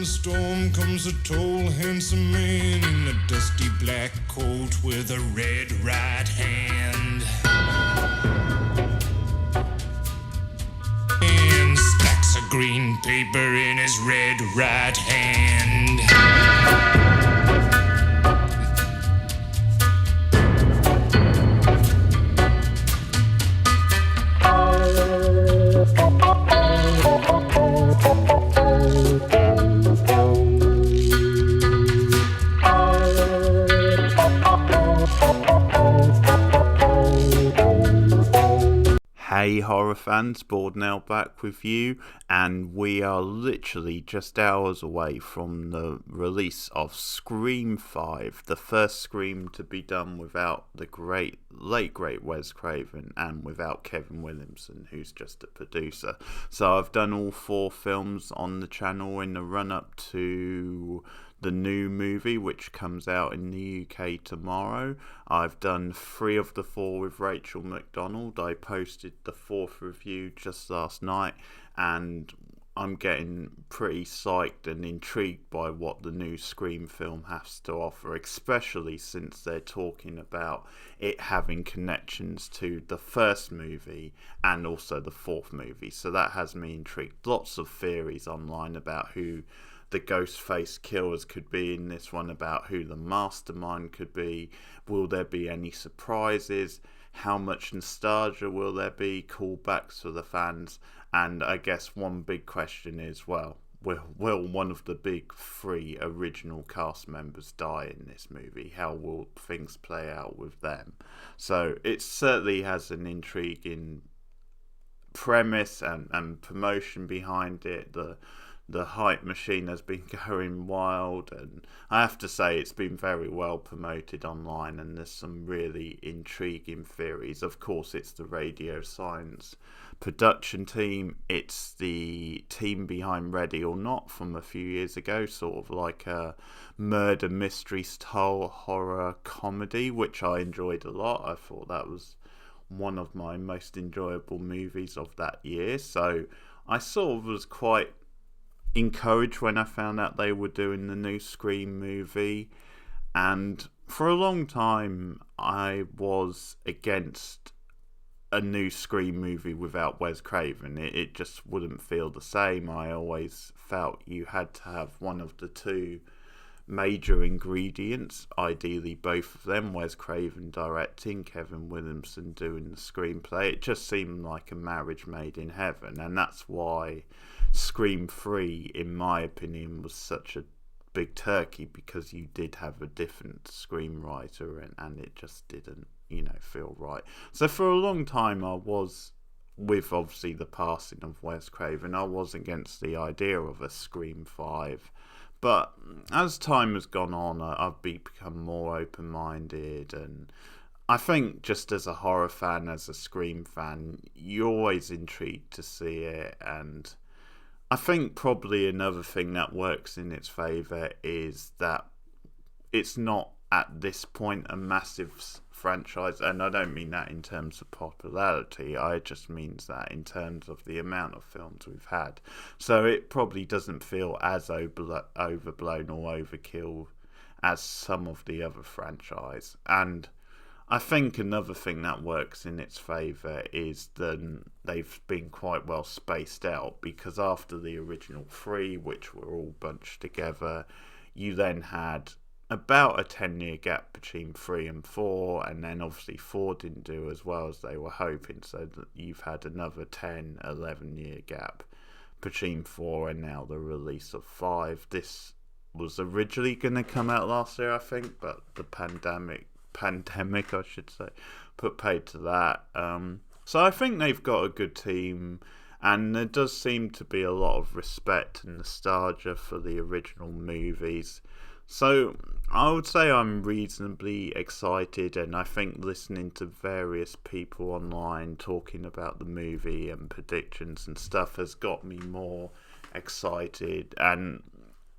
the storm comes a tall, handsome man in a dusty black coat with a red right hand. And stacks of green paper in his red right hand. Hey horror fans, Bored Now back with you, and we are literally just hours away from the release of Scream 5, the first Scream to be done without the late great Wes Craven and without Kevin Williamson, who's just a producer. So I've done all 4 films on the channel in the run-up to the new movie, which comes out in the UK tomorrow. I've done 3 of the 4 with Rachel McDonald. I posted the 4th review just last night, and I'm getting pretty psyched and intrigued by what the new Scream film has to offer, especially since they're talking about it having connections to the first movie and also the 4th movie. So that has me intrigued. Lots of theories online about who the Ghostface killers could be in this one, about who the mastermind could be. Will there be any surprises? How much nostalgia will there be? Callbacks for the fans? And I guess one big question is, well, will one of the big 3 original cast members die in this movie? How will things play out with them? So it certainly has an intriguing premise and promotion behind it. The hype machine has been going wild, and I have to say it's been very well promoted online, and there's some really intriguing theories. Of course, it's the Radio Silence production team. It's the team behind Ready or Not from a few years ago, sort of like a murder mystery style horror comedy, which I enjoyed a lot. I thought that was one of my most enjoyable movies of that year. So I sort of was quite encouraged when I found out they were doing the new Scream movie, and for a long time I was against a new Scream movie without Wes Craven. It just wouldn't feel the same. I always felt you had to have one of the 2 major ingredients, ideally both of them, Wes Craven directing, Kevin Williamson doing the screenplay. It just seemed like a marriage made in heaven, and that's why Scream 3, in my opinion, was such a big turkey, because you did have a different screenwriter, and it just didn't, feel right. So for a long time I was, with obviously the passing of Wes Craven, I was against the idea of a Scream 5. But as time has gone on, I've become more open-minded, and I think just as a horror fan, as a Scream fan, you're always intrigued to see it. And I think probably another thing that works in its favour is that it's not at this point a massive franchise, and I don't mean that in terms of popularity, I just means that in terms of the amount of films we've had. So it probably doesn't feel as overblown or overkill as some of the other franchise. And I think another thing that works in its favour is that they've been quite well spaced out, because after the original 3, which were all bunched together, you then had about a 10-year gap between 3 and 4, and then obviously 4 didn't do as well as they were hoping, so that you've had another 10-11 year gap between 4 and now the release of 5. This was originally going to come out last year, I think, but the pandemic I should say, put paid to that. So I think they've got a good team, and there does seem to be a lot of respect and nostalgia for the original movies. So I would say I'm reasonably excited, and I think listening to various people online talking about the movie and predictions and stuff has got me more excited. And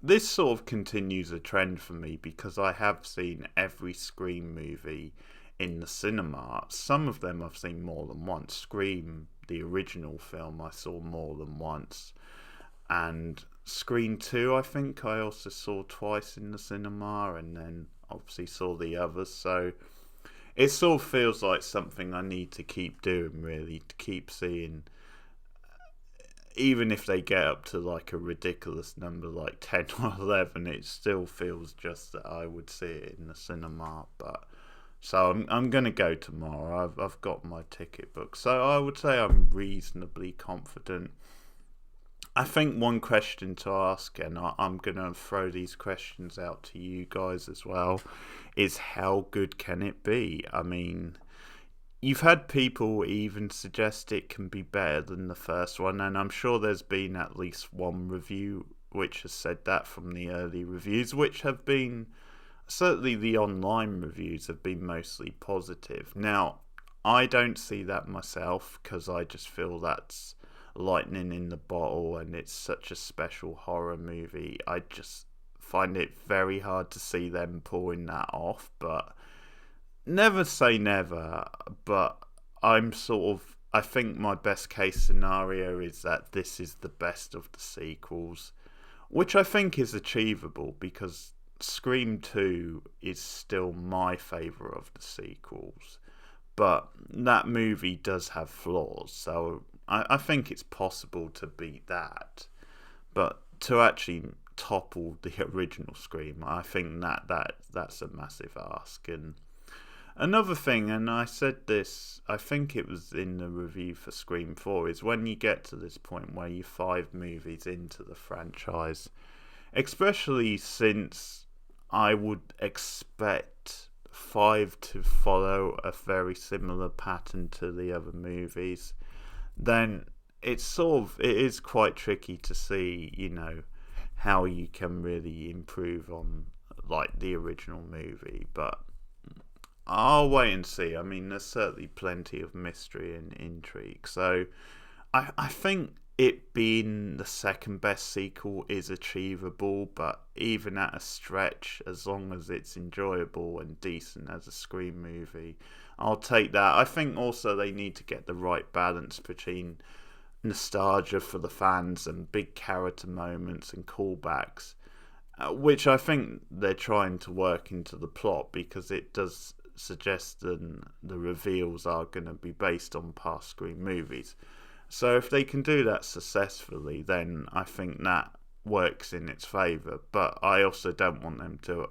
this sort of continues a trend for me, because I have seen every Scream movie in the cinema. Some of them I've seen more than once. Scream, the original film, I saw more than once. And Scream 2, I think I also saw twice in the cinema, and then obviously saw the others. So it sort of feels like something I need to keep doing, really, to keep seeing. Even if they get up to like a ridiculous number like 10 or 11, it still feels just that I would see it in the cinema. But so I'm going to go tomorrow. I've got my ticket booked. So I would say I'm reasonably confident. I think one question to ask, and I'm going to throw these questions out to you guys as well, is how good can it be? I mean, you've had people even suggest it can be better than the first one, and I'm sure there's been at least one review which has said that from the early reviews, which have been, certainly the online reviews have been mostly positive. Now, I don't see that myself, because I just feel that's lightning in the bottle, and it's such a special horror movie. I just find it very hard to see them pulling that off, but never say never. But I think my best case scenario is that this is the best of the sequels, which I think is achievable, because Scream 2 is still my favourite of the sequels, but that movie does have flaws, so I think it's possible to beat that. But to actually topple the original Scream, I think that's a massive ask. And another thing, and I said this, I think it was in the review for Scream 4, is when you get to this point where you're 5 movies into the franchise, especially since I would expect 5 to follow a very similar pattern to the other movies, then it is quite tricky to see, how you can really improve on like the original movie. But I'll wait and see. I mean, there's certainly plenty of mystery and intrigue, so I think it being the second best sequel is achievable, but even at a stretch, as long as it's enjoyable and decent as a Scream movie, I'll take that. I think also they need to get the right balance between nostalgia for the fans and big character moments and callbacks, which I think they're trying to work into the plot, because it does suggest that the reveals are going to be based on past Scream movies. So if they can do that successfully, then I think that works in its favour. But I also don't want them to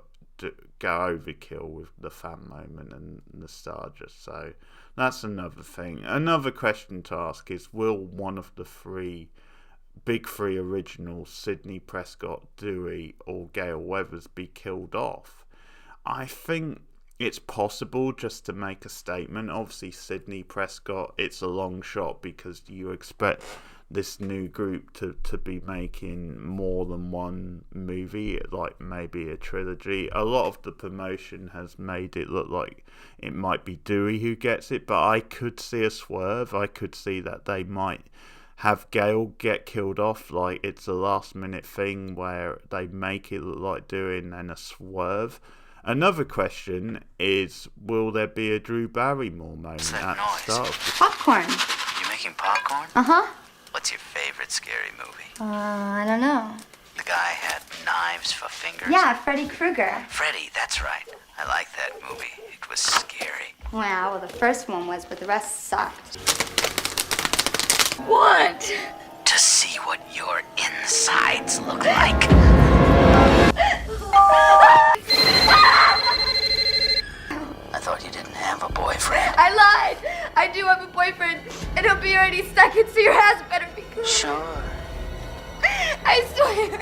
go overkill with the fan moment and nostalgia. So that's another thing. Another question to ask is, will one of the big three originals, Sidney Prescott, Dewey or Gale Weathers, be killed off? I think it's possible, just to make a statement. Obviously Sidney Prescott, it's a long shot, because you expect this new group to be making more than one movie, like maybe a trilogy. A lot of the promotion has made it look like it might be Dewey who gets it, but I could see a swerve. I could see that they might have Gale get killed off, like it's a last minute thing where they make it look like Dewey and then a swerve. Another question is, will there be a Drew Barrymore moment at the start of the Popcorn. You making popcorn? Uh-huh. What's your favorite scary movie? I don't know. The guy had knives for fingers? Yeah, Freddy Krueger. Freddy, that's right. I like that movie. It was scary. Well, the first one was, but the rest sucked. What? To see what your insides look like. I thought you didn't have a boyfriend. I lied. I do have a boyfriend, and he'll be here any second, so your ass better be good. Sure. I swear.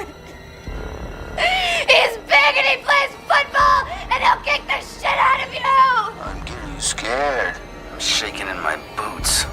He's big and he plays football, and he'll kick the shit out of you. I'm getting scared. I'm shaking in my boots.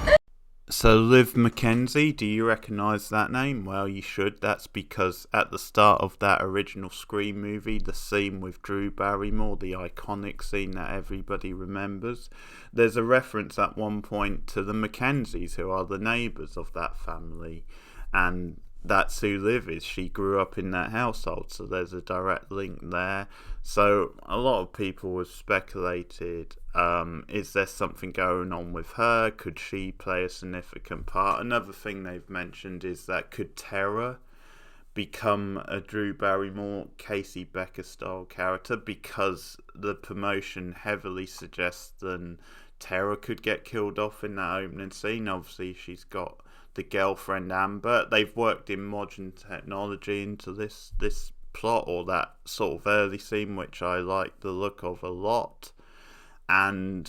So Liv McKenzie, do you recognise that name? Well, you should. That's because at the start of that original Scream movie, the scene with Drew Barrymore, the iconic scene that everybody remembers, there's a reference at one point to the Mackenzies, who are the neighbours of that family, and that's who Liv is. She grew up in that household, so there's a direct link there. So a lot of people have speculated, is there something going on with her? Could she play a significant part? Another thing they've mentioned is that could Tara become a Drew Barrymore, Casey Becker style character, because the promotion heavily suggests that Tara could get killed off in that opening scene. Obviously, she's got the girlfriend Amber. They've worked in modern technology into this plot, or that sort of early scene, which I like the look of a lot. And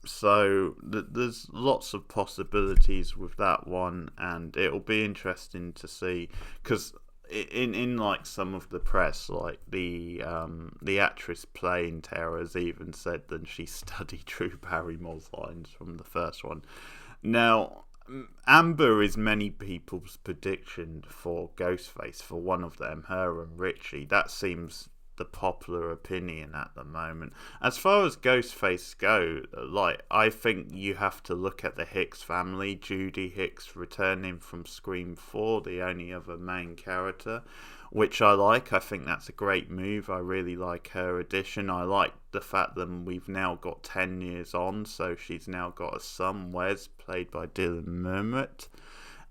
so there's lots of possibilities with that one, and it'll be interesting to see, because in like some of the press, like the actress playing Tara has even said that she studied Drew Barrymore's lines from the first one. Now, Amber is many people's prediction for Ghostface, for one of them, her and Richie. That seems the popular opinion at the moment. As far as Ghostface go, like, I think you have to look at the Hicks family. Judy Hicks returning from Scream 4, the only other main character, which I like. I think that's a great move. I really like her addition. I like the fact that we've now got 10 years on, so she's now got a son, Wes, played by Dylan Murmett,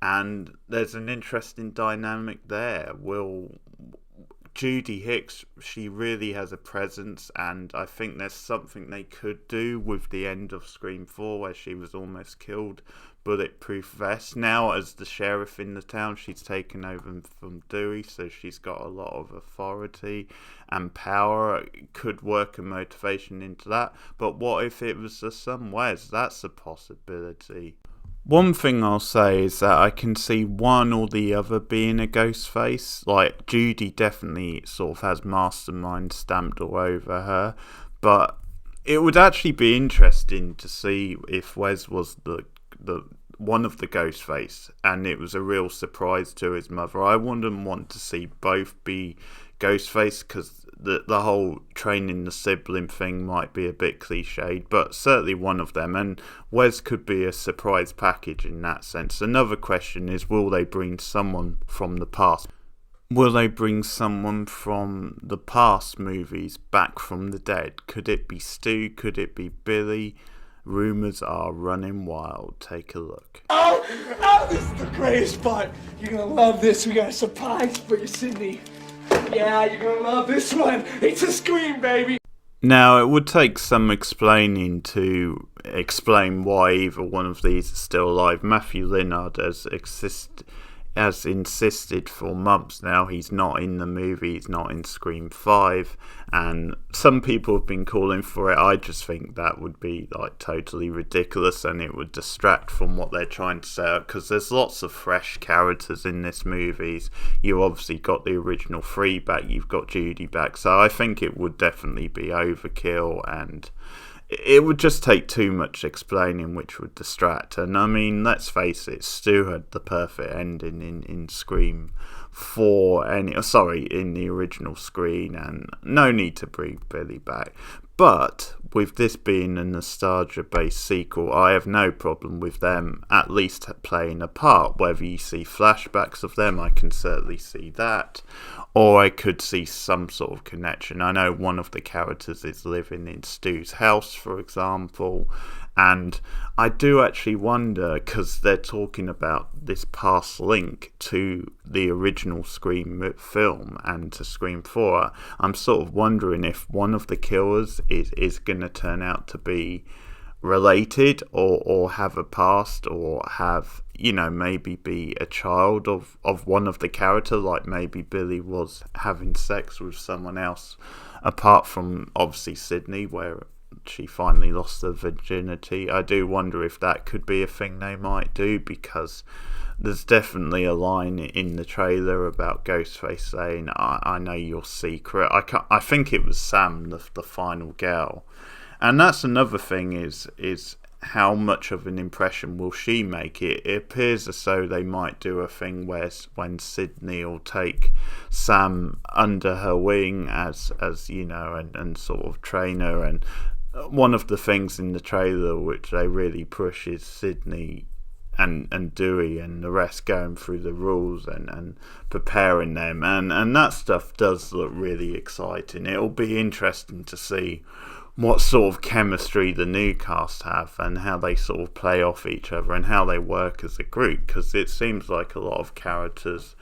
and there's an interesting dynamic there. Judy Hicks, she really has a presence, and I think there's something they could do with the end of Scream 4 where she was almost killed. Bulletproof vest. Now, as the sheriff in the town, she's taken over from Dewey, so she's got a lot of authority and power. Could work a motivation into that. But what if it was the son Wes? That's a possibility. One thing I'll say is that I can see one or the other being a Ghostface. Like, Judy definitely sort of has mastermind stamped all over her, but it would actually be interesting to see if Wes was the one of the Ghostface, and it was a real surprise to his mother. I wouldn't want to see both be Ghostface, because the whole training the sibling thing might be a bit cliched, but certainly one of them, and Wes could be a surprise package in that sense. Another question is, will they bring someone from the past? Will they bring someone from the past movies back from the dead? Could it be Stu? Could it be Billy? Rumours are running wild. Take a look. Oh, this is the greatest part. You're gonna love this. We got a surprise for you, Sydney. Yeah, you're gonna love this one. It's a Scream, baby. Now, it would take some explaining to explain why either one of these is still alive. Matthew Lillard has insisted for months now he's not in the movie, he's not in Scream 5, and some people have been calling for it. I just think that would be like totally ridiculous, and it would distract from what they're trying to set up, because there's lots of fresh characters in this movie. You obviously got the original three back, you've got Judy back, so I think it would definitely be overkill, and it would just take too much explaining, which would distract. And I mean, let's face it, Stu had the perfect ending in Scream 4, in the original Scream, and no need to bring Billy back. But with this being a nostalgia-based sequel, I have no problem with them at least playing a part. Whether you see flashbacks of them, I can certainly see that. Or I could see some sort of connection. I know one of the characters is living in Stu's house, for example. And I do actually wonder, because they're talking about this past link to the original Scream film and to Scream 4. I'm sort of wondering if one of the killers is going to turn out to be related, or have a past, or have, maybe be a child of one of the characters, like maybe Billy was having sex with someone else apart from obviously Sydney, where she finally lost her virginity. I do wonder if that could be a thing they might do, because there's definitely a line in the trailer about Ghostface saying, I know your secret. I think it was Sam, the final girl. And that's another thing, is how much of an impression will she make? It appears as though they might do a thing where when Sydney will take Sam under her wing as and sort of train her. And one of the things in the trailer which they really push is Sydney and Dewey and the rest going through the rules and preparing them, and that stuff does look really exciting. It'll be interesting to see what sort of chemistry the new cast have, and how they sort of play off each other, and how they work as a group, because it seems like a lot of characters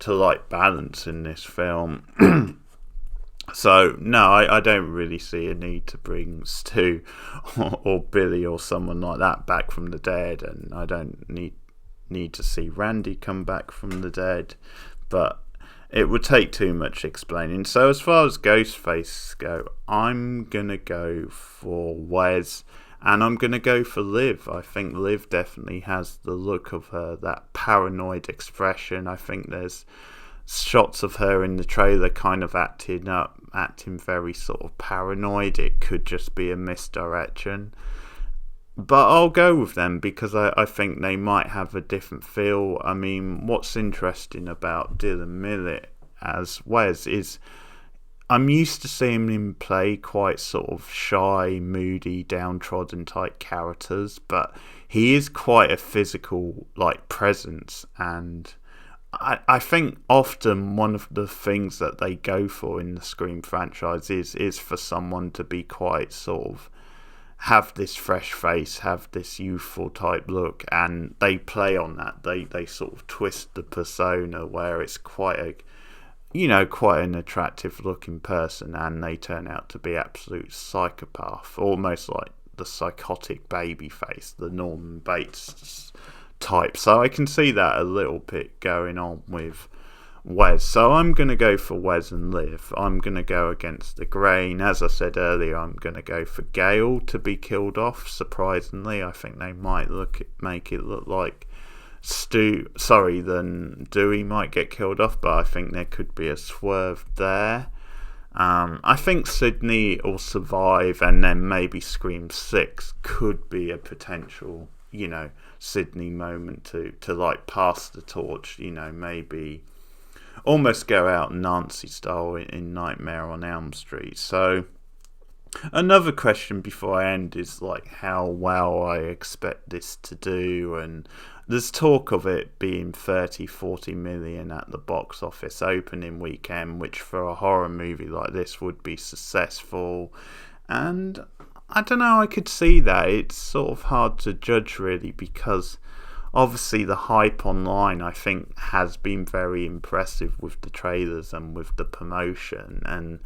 like balance in this film. So no, I don't really see a need to bring Stu or Billy or someone like that back from the dead, and I don't need to see Randy come back from the dead, but it would take too much explaining. So as far as Ghostface go, I'm gonna go for Wes, and I'm gonna go for Liv. I think Liv definitely has the look of her, that paranoid expression. I think there's shots of her in the trailer kind of acting very sort of paranoid. It could just be a misdirection, but I'll go with them because I think they might have a different feel. I mean, what's interesting about Dylan Millett as Wes is I'm used to seeing him play quite sort of shy, moody, downtrodden type characters, but he is quite a physical like presence, and I think often one of the things that they go for in the Scream franchise is for someone to be quite sort of have this fresh face, have this youthful type look, and they play on that. They sort of twist the persona where it's quite an attractive looking person, and they turn out to be absolute psychopath, almost like the psychotic baby face, the Norman Bates type. So I can see that a little bit going on with Wes. So I'm going to go for Wes and Liv. I'm going to go against the grain. As I said earlier, I'm going to go for Gale to be killed off. Surprisingly, I think they might make it look like then Dewey might get killed off, but I think there could be a swerve there. I think Sidney will survive, and then maybe Scream 6 could be a potential, Sidney moment to like pass the torch, maybe almost go out Nancy style in Nightmare on Elm Street. So another question before I end is like how well I expect this to do, and there's talk of it being 30-40 million at the box office opening weekend, which for a horror movie like this would be successful, and I don't know, I could see that. It's sort of hard to judge really, because obviously the hype online I think has been very impressive with the trailers and with the promotion,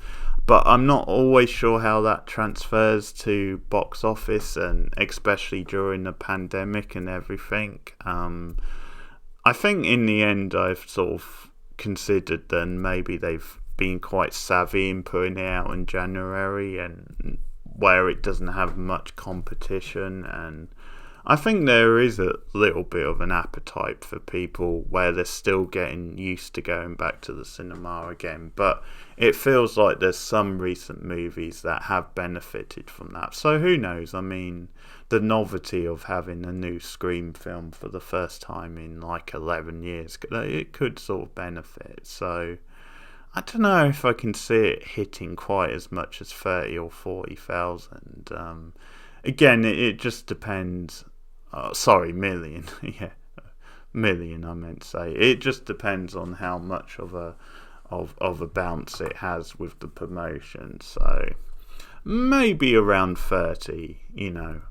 but I'm not always sure how that transfers to box office, and especially during the pandemic and everything. I think in the end I've sort of considered that maybe they've been quite savvy in putting it out in January, and where it doesn't have much competition, and I think there is a little bit of an appetite for people where they're still getting used to going back to the cinema again, but it feels like there's some recent movies that have benefited from that. So who knows? I mean, the novelty of having a new Scream film for the first time in like 11 years, it could sort of benefit. So I don't know if I can see it hitting quite as much as 30 or 40,000. Again, it just depends. Million. Yeah, million. I meant to say. It just depends on how much of a bounce it has with the promotion. So maybe around 30.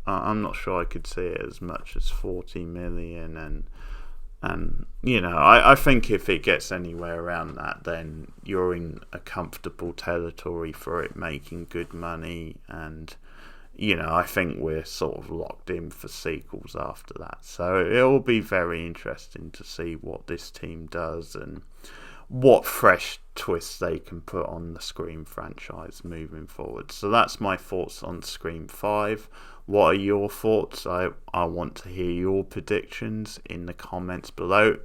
I'm not sure I could see it as much as 40 million, and I think if it gets anywhere around that, then you're in a comfortable territory for it making good money, and I think we're sort of locked in for sequels after that. So it will be very interesting to see what this team does and what fresh twists they can put on the Scream franchise moving forward. So that's my thoughts on Scream 5. What are your thoughts? I want to hear your predictions in the comments below.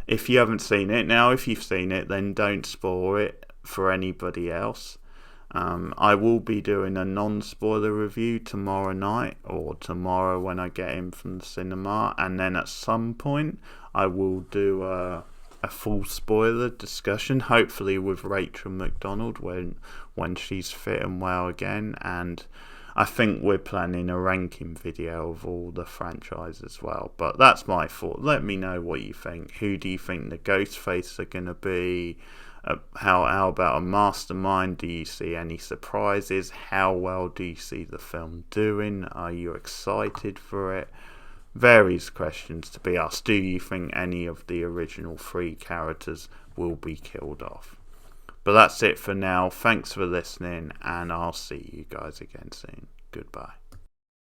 If you haven't seen it, now if you've seen it, then don't spoil it for anybody else. I will be doing a non-spoiler review tomorrow night, or tomorrow when I get in from the cinema, and then at some point I will do a full spoiler discussion, hopefully with Rachel McDonald when she's fit and well again, and I think we're planning a ranking video of all the franchise as well. But that's my thought. Let me know what you think. Who do you think the Ghostface are going to be? How about a mastermind? Do you see any surprises? How well do you see the film doing? Are you excited for it? various questions to be asked. Do you think any of the original 3 characters will be killed off? But that's it for now. Thanks for listening, and I'll see you guys again soon. Goodbye.